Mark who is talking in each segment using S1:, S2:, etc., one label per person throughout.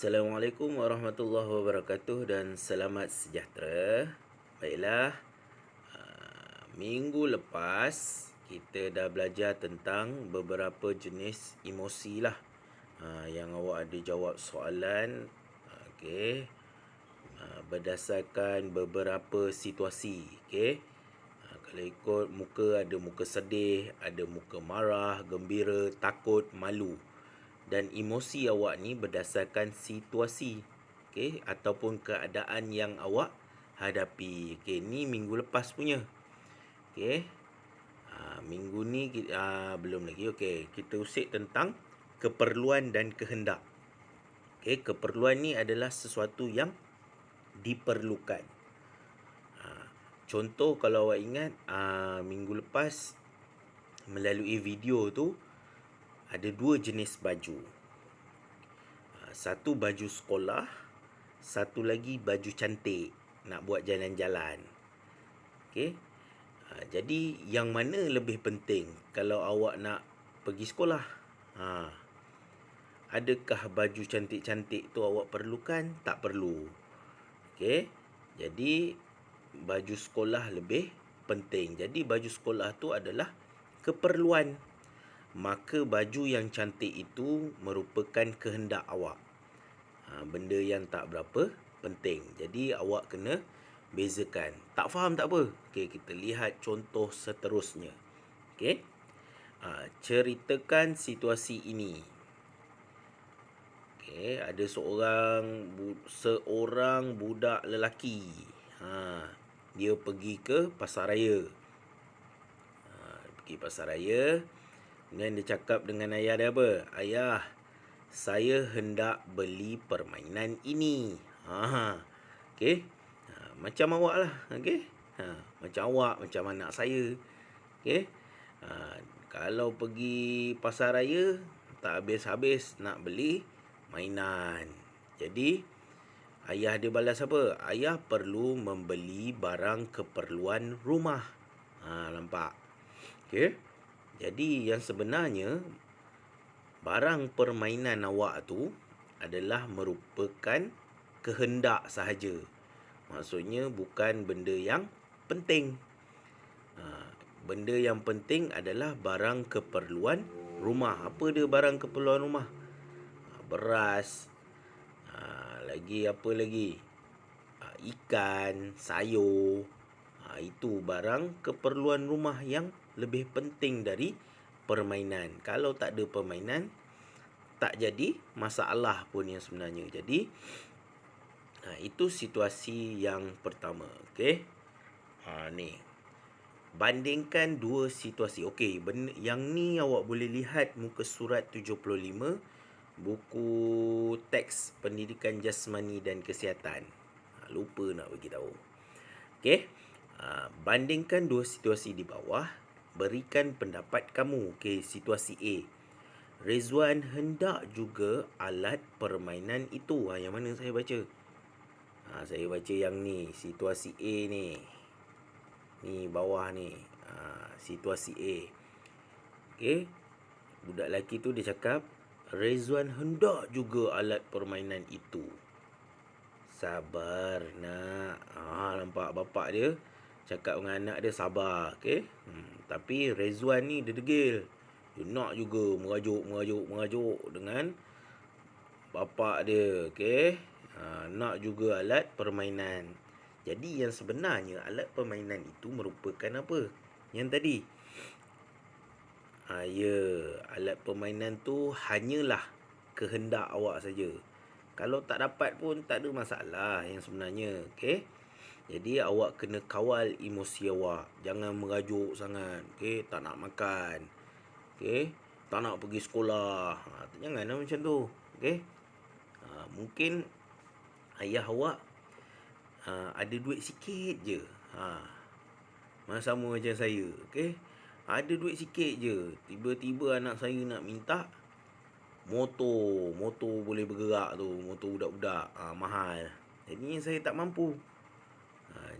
S1: Assalamualaikum warahmatullahi wabarakatuh dan selamat sejahtera. Baiklah, minggu lepas kita dah belajar tentang beberapa jenis emosi lah. Yang awak ada jawab soalan, okey, berdasarkan beberapa situasi, okey. Kalau ikut muka, ada muka sedih, ada muka marah, gembira, takut, malu. Dan emosi awak ni berdasarkan situasi, okey, ataupun keadaan yang awak hadapi. Okey, ni minggu lepas punya. Okey. Minggu ni belum lagi. Okey, kita usik tentang keperluan dan kehendak. Okey, keperluan ni adalah sesuatu yang diperlukan. Contoh kalau awak ingat, minggu lepas melalui video tu ada dua jenis baju. Satu baju sekolah, satu lagi baju cantik nak buat jalan-jalan. Okey. Jadi yang mana lebih penting kalau awak nak pergi sekolah? Adakah baju cantik-cantik tu awak perlukan? Tak perlu. Okey. Jadi baju sekolah lebih penting. Jadi baju sekolah tu adalah keperluan. Maka baju yang cantik itu merupakan kehendak awak. Benda yang tak berapa penting. Jadi awak kena bezakan. Tak faham tak apa. Okey, kita lihat contoh seterusnya. Okey. Ceritakan situasi ini. Okey, ada seorang budak lelaki. Dia pergi ke pasar raya. Pergi pasar raya. Kemudian dia cakap dengan ayah dia apa? Ayah, saya hendak beli permainan ini. Okey. Macam awak lah. Okey. Macam awak, macam anak saya. Okey. Kalau pergi pasar raya, tak habis-habis nak beli mainan. Jadi, ayah dia balas apa? Ayah perlu membeli barang keperluan rumah. Nampak? Okey. Jadi, yang sebenarnya, barang permainan awak tu adalah merupakan kehendak sahaja. Maksudnya bukan benda yang penting. Benda yang penting adalah barang keperluan rumah. Apa dia barang keperluan rumah? Beras, lagi apa lagi? Ikan, sayur. Itu barang keperluan rumah yang lebih penting dari permainan. Kalau tak ada permainan, tak jadi masalah pun yang sebenarnya. Jadi, itu situasi yang pertama. Okey. Ni. Bandingkan dua situasi. Okey, yang ni awak boleh lihat muka surat 75 buku teks pendidikan jasmani dan kesihatan. Lupa nak bagi tahu. Okey. Bandingkan dua situasi di bawah. Berikan pendapat kamu. Okey, situasi A. Rizwan hendak juga alat permainan itu. Yang mana saya baca? Saya baca yang ni. Situasi A ni. Ni bawah ni. Situasi A. Okey. Budak lelaki tu dia cakap, Rizwan hendak juga alat permainan itu. Sabar nak. Nampak bapak dia cakap dengan anak dia sabar. Okey. Tapi Rizwan ni dia degil. Dia nak juga merajuk dengan bapak dia. Okey. Nak juga alat permainan. Jadi yang sebenarnya alat permainan itu merupakan apa? Yang tadi. Alat permainan tu hanyalah kehendak awak saja. Kalau tak dapat pun tak ada masalah yang sebenarnya. Okey. Jadi awak kena kawal emosi awak. Jangan merajuk sangat. Okey, tak nak makan. Okey, tak nak pergi sekolah. Janganlah macam tu. Okey. Mungkin ayah awak ada duit sikit je. Sama macam saya. Okey. Ada duit sikit je. Tiba-tiba anak saya nak minta motor boleh bergerak tu, motor budak-budak, mahal. Jadi saya tak mampu.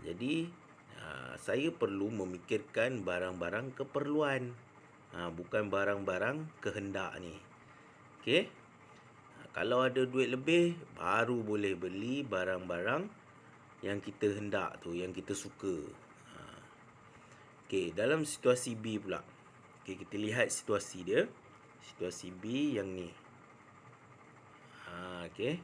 S1: Jadi saya perlu memikirkan barang-barang keperluan, bukan barang-barang kehendak ni. Okey. Kalau ada duit lebih, baru boleh beli barang-barang yang kita hendak tu, yang kita suka. Okey, dalam situasi B pula. Okey, kita lihat situasi dia. Situasi B yang ni. Okey.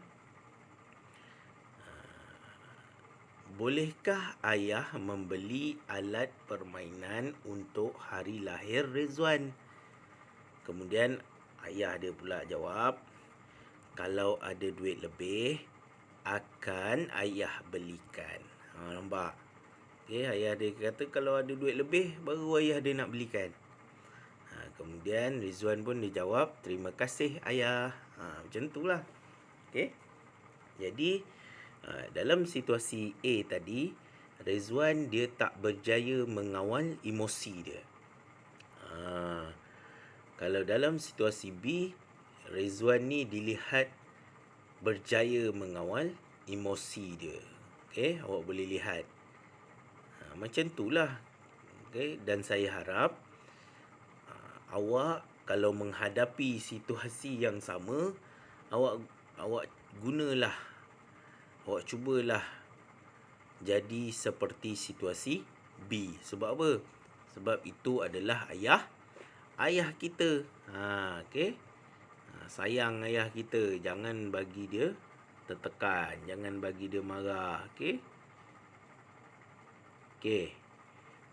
S1: Bolehkah ayah membeli alat permainan untuk hari lahir Rizwan? Kemudian ayah dia pula jawab, kalau ada duit lebih, akan ayah belikan. Nampak? Okay, ayah dia kata kalau ada duit lebih, baru ayah dia nak belikan. Kemudian Rizwan pun dia jawab, terima kasih ayah. Macam tu lah. Okay. Jadi, dalam situasi A tadi, Rizwan dia tak berjaya mengawal emosi dia. Kalau dalam situasi B, Rizwan ni dilihat berjaya mengawal emosi dia. Okay, awak boleh lihat. Macam itulah. Okay, dan saya harap awak kalau menghadapi situasi yang sama, awak gunalah, awak cubalah jadi seperti situasi B. Sebab apa? Sebab itu adalah ayah kita. Okey. Sayang ayah kita, jangan bagi dia tertekan, jangan bagi dia marah. Okey. Okey.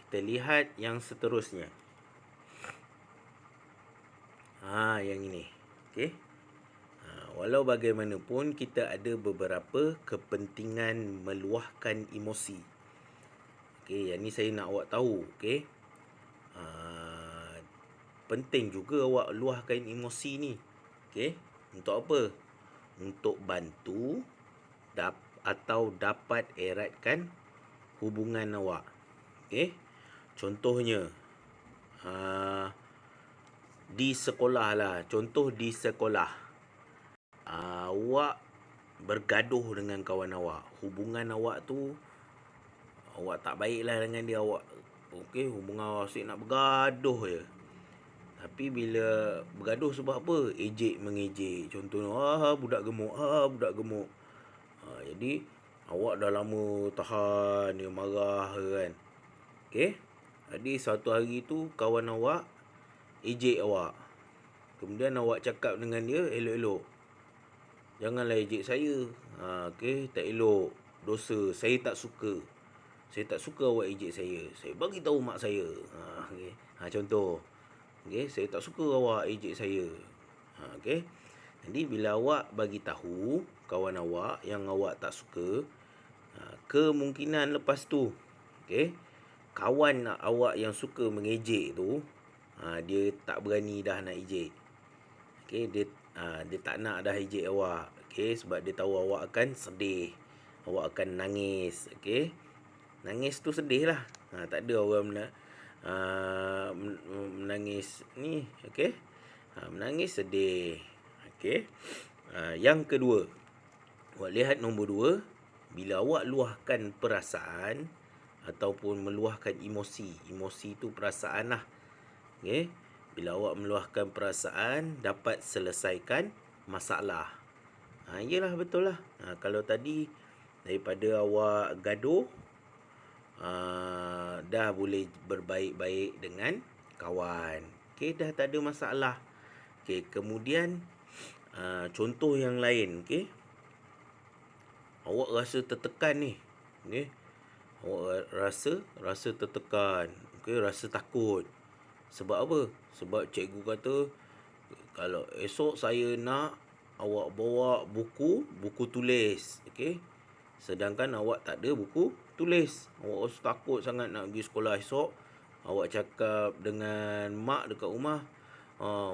S1: Kita lihat yang seterusnya. Yang ini. Okey. Walau bagaimanapun, kita ada beberapa kepentingan meluahkan emosi. Okey, yang ni saya nak awak tahu. Okey. Penting juga awak luahkan emosi ni. Okey. Untuk apa? Untuk bantu atau dapat eratkan hubungan awak. Okey. Contohnya, di sekolah lah. Contoh di sekolah. Awak bergaduh dengan kawan awak. Hubungan awak tu, awak tak baiklah dengan dia. Okey, hubungan awak asyik nak bergaduh je. Tapi bila bergaduh sebab apa? Ejek mengejek. Contohnya, budak gemuk, budak gemuk. Jadi awak dah lama tahan dia marah kan. Okey. Jadi satu hari tu kawan awak ejek awak. Kemudian awak cakap dengan dia elok-elok. Janganlah ejek saya. Okey, tak elok. Dosa. Saya tak suka. Saya tak suka awak ejek saya. Saya bagi tahu mak saya. Okey. Contoh. Okey, saya tak suka awak ejek saya. Okey. Jadi bila awak bagi tahu kawan awak yang awak tak suka, kemungkinan lepas tu, okey, kawan awak yang suka mengejek tu, dia tak berani dah nak ejek. Okey, dia tak nak dah ejek awak. Okey, sebab dia tahu awak akan sedih. Awak akan nangis. Okey. Nangis tu sedih lah. Tak ada orang menangis ni. Okey. Menangis sedih. Okey. Yang kedua, awak lihat nombor 2. Bila awak luahkan perasaan ataupun meluahkan emosi. Emosi tu perasaan lah. Okey. Bila awak meluahkan perasaan, dapat selesaikan masalah. Iyalah, betul lah. Kalau tadi daripada awak gaduh, dah boleh berbaik-baik dengan kawan. Okey, dah tak ada masalah. Okey, kemudian contoh yang lain. Okey. Awak rasa tertekan ni. Okey. Awak rasa tertekan. Okey, rasa takut. Sebab apa? Sebab cikgu kata kalau esok saya nak awak bawa buku tulis. Okey. Sedangkan awak tak ada buku tulis. Awak rasa takut sangat nak pergi sekolah esok. Awak cakap dengan mak dekat rumah,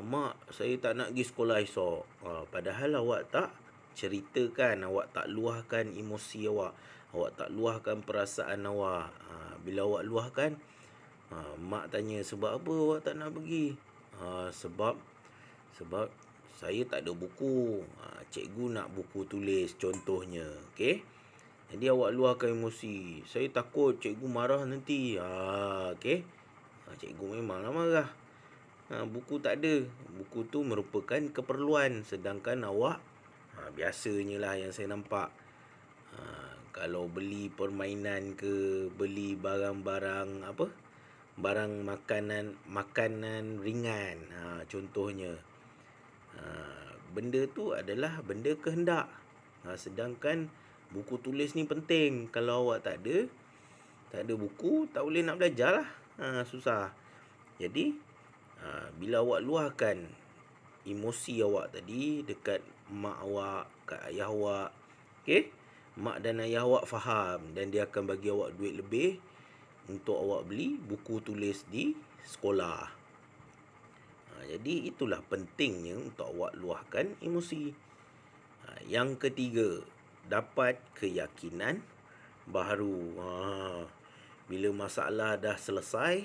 S1: mak, saya tak nak pergi sekolah esok. Padahal awak tak ceritakan, awak tak luahkan emosi awak. Awak tak luahkan perasaan awak. Bila awak luahkan, mak tanya, sebab apa awak tak nak pergi? Sebab saya tak ada buku. Cikgu nak buku tulis contohnya. Okey. Jadi awak luahkan emosi. Saya takut cikgu marah nanti. Okey. Cikgu memanglah marah. Buku tak ada. Buku tu merupakan keperluan. Sedangkan awak Biasanya lah yang saya nampak. Kalau beli permainan ke, beli barang-barang barang makanan ringan, contohnya. Benda tu adalah benda kehendak. Sedangkan buku tulis ni penting. Kalau awak tak ada buku, tak boleh nak belajar lah. Susah. Jadi, bila awak luahkan emosi awak tadi dekat mak awak, kat ayah awak, okey, mak dan ayah awak faham dan dia akan bagi awak duit lebih untuk awak beli buku tulis di sekolah. Jadi itulah pentingnya untuk awak luahkan emosi. Yang ketiga, dapat keyakinan baharu. Bila masalah dah selesai,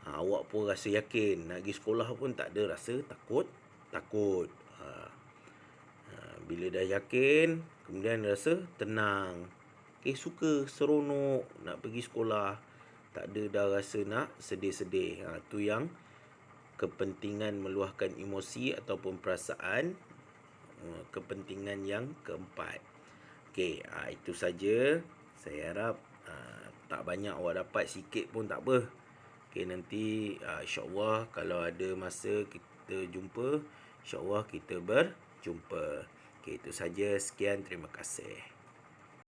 S1: awak pun rasa yakin. Nak pergi sekolah pun tak ada rasa takut. Bila dah yakin, kemudian rasa tenang. Suka, seronok nak pergi sekolah. Tak ada dah rasa nak sedih-sedih. Tu yang kepentingan meluahkan emosi ataupun perasaan. Kepentingan yang keempat. Itu saja. Saya harap tak banyak awak dapat, sikit pun tak apa. Nanti insyaAllah kalau ada masa kita jumpa, insyaAllah kita berjumpa. Itu saja. Sekian, terima kasih.